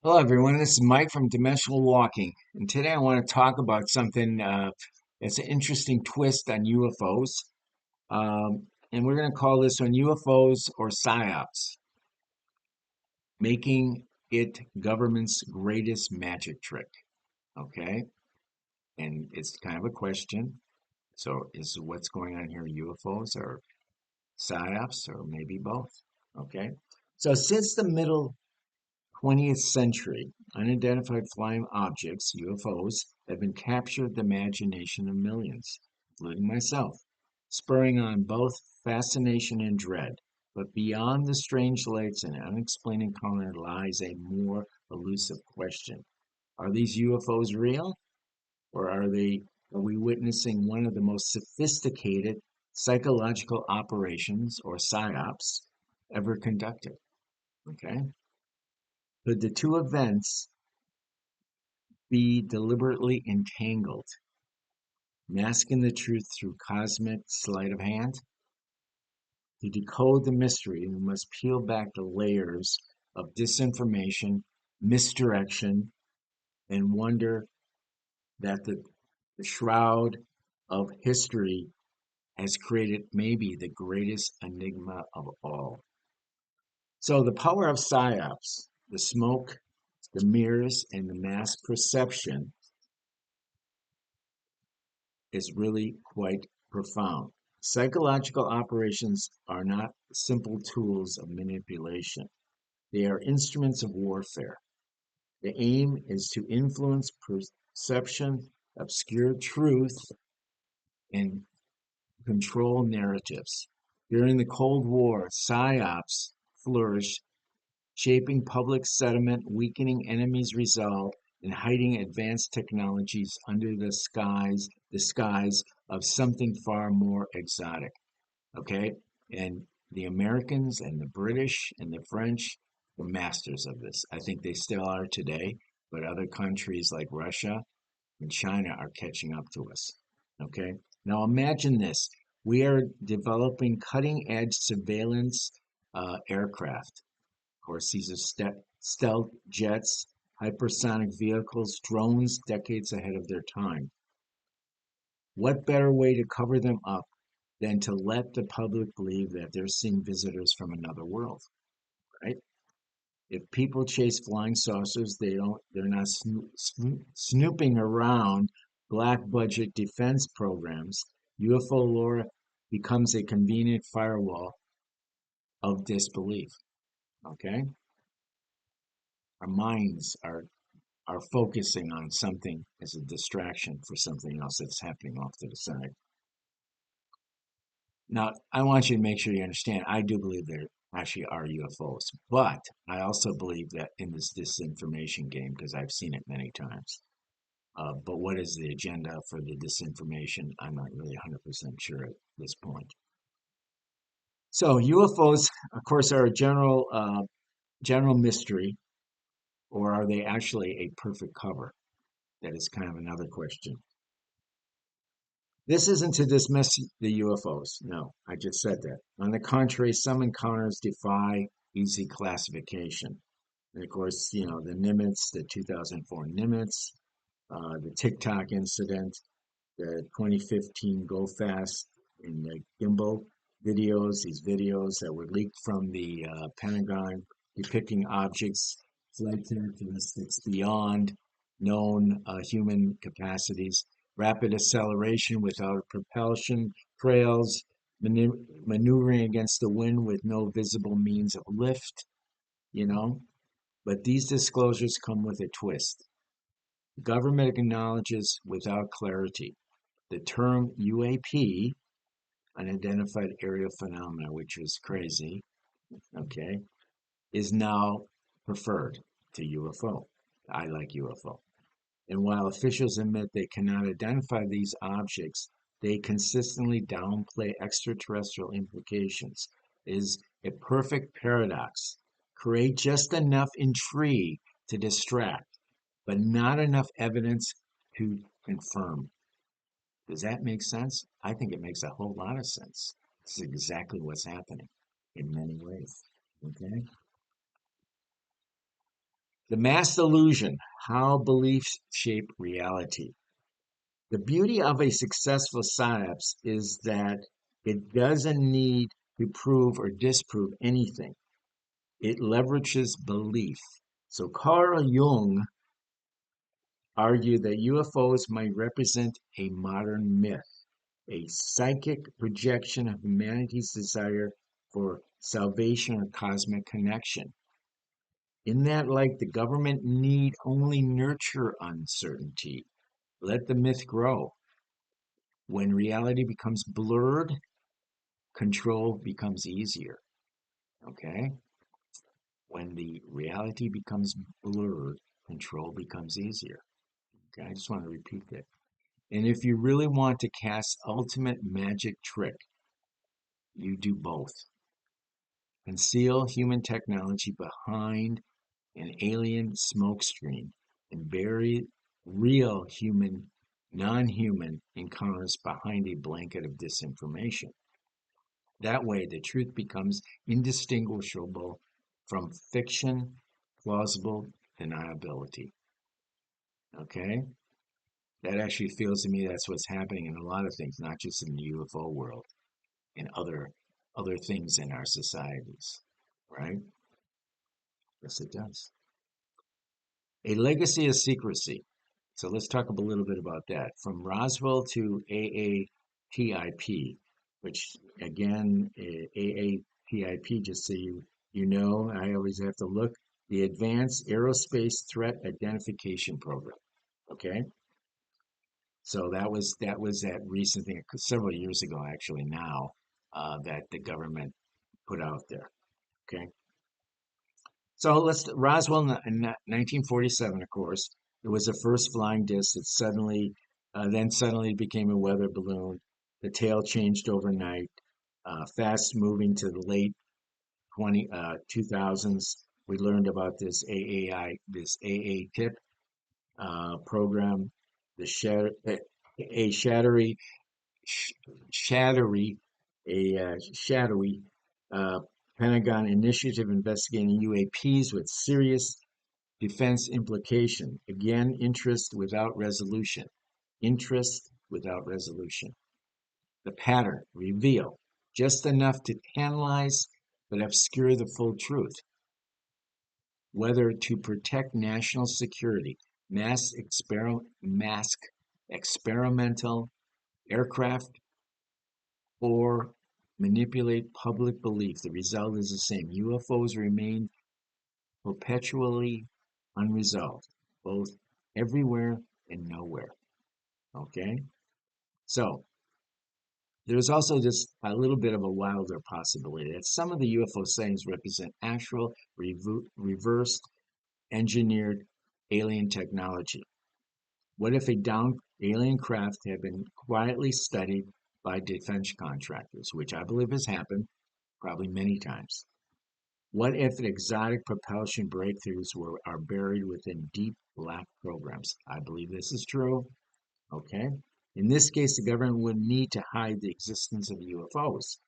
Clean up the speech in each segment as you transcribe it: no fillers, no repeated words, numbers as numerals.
Hello, everyone. This is Mike from Dimensional Walking, and today I want to talk about something that's an interesting twist on UFOs. And we're going to call this one UFOs or PsyOps, making it government's greatest magic trick. Okay, and it's kind of a question. So, is what's going on here UFOs or PsyOps, or maybe both? Okay, so since the middle 20th century, unidentified flying objects, UFOs, have been captured the imagination of millions, including myself, spurring on both fascination and dread. But beyond the strange lights and unexplained encounter lies a more elusive question. Are these UFOs real? Or are we witnessing one of the most sophisticated psychological operations or psyops ever conducted? Okay. Could the two events be deliberately entangled, masking the truth through cosmic sleight of hand? To decode the mystery, we must peel back the layers of disinformation, misdirection, and wonder that the shroud of history has created maybe the greatest enigma of all. So, the power of psyops, the smoke, the mirrors, and the mass perception is really quite profound. Psychological operations are not simple tools of manipulation, they are instruments of warfare. The aim is to influence perception, obscure truth, and control narratives. During the Cold War, psyops flourished, shaping public sentiment, weakening enemies' resolve, and hiding advanced technologies under the skies of something far more exotic. Okay, and the Americans and the British and the French were masters of this. I think they still are today, but other countries like Russia and China are catching up to us. Okay, now imagine this: we are developing cutting-edge surveillance aircraft. Of course, these are stealth jets, hypersonic vehicles, drones decades ahead of their time. What better way to cover them up than to let the public believe that they're seeing visitors from another world, right? If people chase flying saucers, they're not snooping around black budget defense programs. UFO lore becomes a convenient firewall of disbelief, okay? Our minds are focusing on something as a distraction for something else that's happening off to the side. Now, I want you to make sure you understand, I do believe there actually are UFOs, but I also believe that in this disinformation game, because I've seen it many times. But what is the agenda for the disinformation? I'm not really 100% sure at this point. So UFOs, of course, are a general mystery, or are they actually a perfect cover? That is kind of another question. This isn't to dismiss the UFOs. No, I just said that. On the contrary, some encounters defy easy classification. And of course, the Nimitz, the 2004 Nimitz, the TikTok incident, the 2015 Go Fast and the gimbal videos, these videos that were leaked from the Pentagon depicting objects, flight characteristics beyond known human capacities, rapid acceleration without propulsion trails, maneuvering against the wind with no visible means of lift, you know. But these disclosures come with a twist. The government acknowledges without clarity the term UAP, unidentified aerial phenomena, which was crazy, okay, is now preferred to UFO. I like UFO. And while officials admit they cannot identify these objects, they consistently downplay extraterrestrial implications. It is a perfect paradox. Create just enough intrigue to distract, but not enough evidence to confirm. Does that make sense? I think it makes a whole lot of sense. This is exactly what's happening in many ways. Okay? The mass illusion, how beliefs shape reality. The beauty of a successful PsyOps is that it doesn't need to prove or disprove anything. It leverages belief. So Carl Jung argued that UFOs might represent a modern myth, a psychic projection of humanity's desire for salvation or cosmic connection. In that light, the government need only nurture uncertainty. Let the myth grow. When reality becomes blurred, control becomes easier. Okay? When the reality becomes blurred, control becomes easier. Okay? I just want to repeat that. And if you really want to cast ultimate magic trick, you do both. Conceal human technology behind an alien smokescreen and bury real human, non-human encounters behind a blanket of disinformation. That way, the truth becomes indistinguishable from fiction, plausible deniability. Okay? That actually feels to me that's what's happening in a lot of things, not just in the UFO world, in other things in our societies. Right? Yes, it does. A legacy of secrecy. So let's talk a little bit about that. From Roswell to AATIP, which again, AATIP, just so you know, I always have to look, the Advanced Aerospace Threat Identification Program. Okay, so that recent thing several years ago, actually now, that the government put out there. Okay, so Roswell in 1947, of course, it was the first flying disc that suddenly became a weather balloon. The tail changed overnight, fast moving to the late 2000s. We learned about this AATIP program, the a shattery, sh- shattery, shadowy uh, Pentagon initiative investigating UAPs with serious defense implication. Again, interest without resolution. Interest without resolution. The pattern, reveal, just enough to tantalize but obscure the full truth. Whether to protect national security, mask experimental aircraft, or manipulate public belief, the result is the same. UFOs remain perpetually unresolved, both everywhere and nowhere. Okay? So, there's also just a little bit of a wilder possibility that some of the UFO sightings represent actual reversed engineered alien technology. What if a down alien craft had been quietly studied by defense contractors, which I believe has happened probably many times? What if exotic propulsion breakthroughs are buried within deep black programs? I believe this is true. Okay. In this case, the government would need to hide the existence of UFOs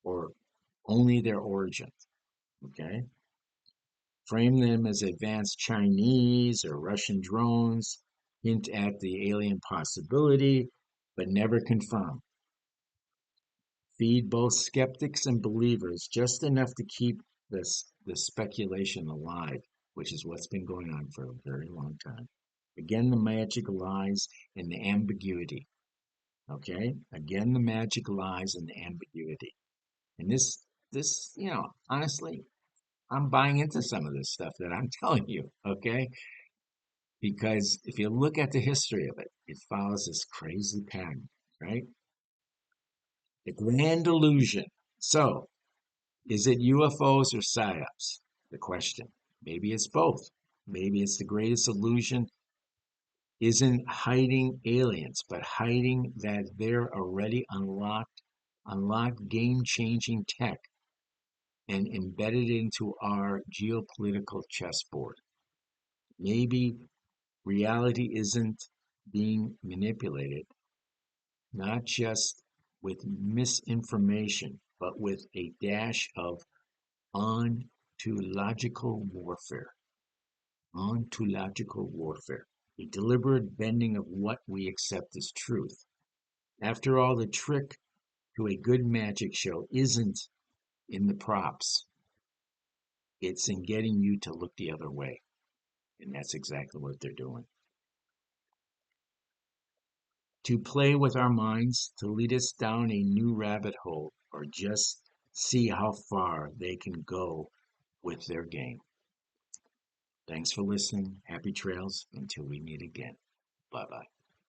or only their origin. Okay. Frame them as advanced Chinese or Russian drones, hint at the alien possibility, but never confirm. Feed both skeptics and believers just enough to keep the speculation alive, which is what's been going on for a very long time. Again, the magic lies in the ambiguity. Okay? Again, the magic lies in the ambiguity. And honestly, I'm buying into some of this stuff that I'm telling you, okay? Because if you look at the history of it, it follows this crazy pattern, right? The grand illusion. So, is it UFOs or PSYOPs? The question. Maybe it's both. Maybe it's the greatest illusion isn't hiding aliens, but hiding that they're already unlocked game-changing tech and embedded into our geopolitical chessboard. Maybe reality isn't being manipulated, not just with misinformation, but with a dash of ontological warfare. Ontological warfare, a deliberate bending of what we accept as truth. After all, the trick to a good magic show isn't in the props, it's in getting you to look the other way. And that's exactly what they're doing. To play with our minds, to lead us down a new rabbit hole, or just see how far they can go with their game. Thanks for listening. Happy trails until we meet again. Bye bye.